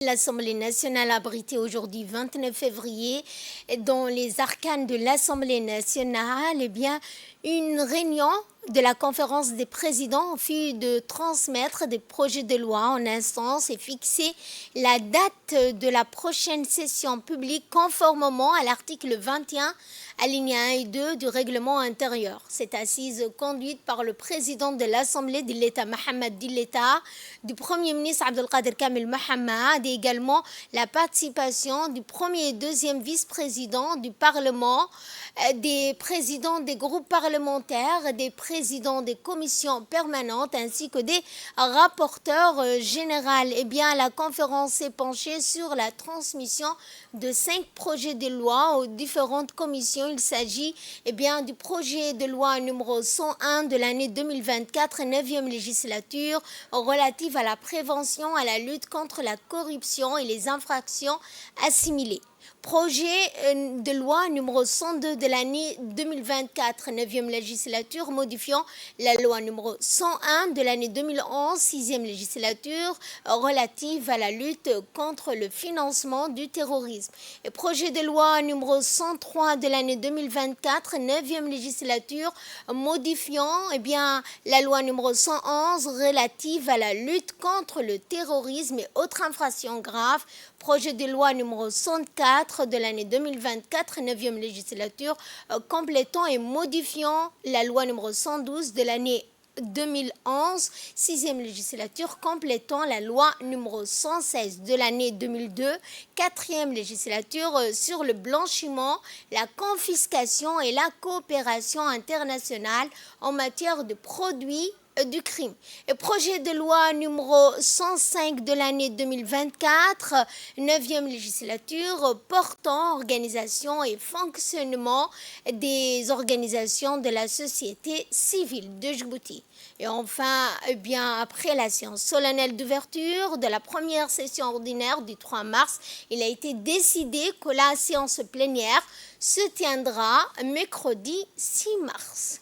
L'Assemblée nationale a abrité aujourd'hui 29 février dans les arcanes de l'Assemblée nationale une réunion de la conférence des présidents fut de transmettre des projets de loi en instance et fixer la date de la prochaine session publique conformément à l'article 21 alinéa 1 et 2 du règlement intérieur. Cette assise conduite par le président de l'Assemblée de l'État Mohamed Dilleta, du Premier ministre Abdelkader Kamel Mohamed et également la participation du premier et deuxième vice-président du Parlement, des présidents des groupes parlementaires, des présidents des commissions permanentes ainsi que des rapporteurs généraux. La conférence s'est penchée sur la transmission de 5 projets de loi aux différentes commissions. Il s'agit du projet de loi numéro 101 de l'année 2024, 9e législature, relative à la prévention, à la lutte contre la corruption et les infractions assimilées. Projet de loi numéro 102 de l'année 2024, 9e législature, modifiant la loi numéro 101 de l'année 2011, 6e législature, relative à la lutte contre le financement du terrorisme. Et projet de loi numéro 103 de l'année 2024, 9e législature, modifiant la loi numéro 111 relative à la lutte contre le terrorisme et autres infractions graves. Projet de loi numéro 104 de l'année 2024, 9e législature, complétant et modifiant la loi numéro 112 de l'année 2011, 6e législature, complétant la loi numéro 116 de l'année 2002, 4e législature, sur le blanchiment, la confiscation et la coopération internationale en matière de produits du crime. Et projet de loi numéro 105 de l'année 2024, 9e législature, portant organisation et fonctionnement des organisations de la société civile de Djibouti. Et enfin, après la séance solennelle d'ouverture de la première session ordinaire du 3 mars, il a été décidé que la séance plénière se tiendra mercredi 6 mars.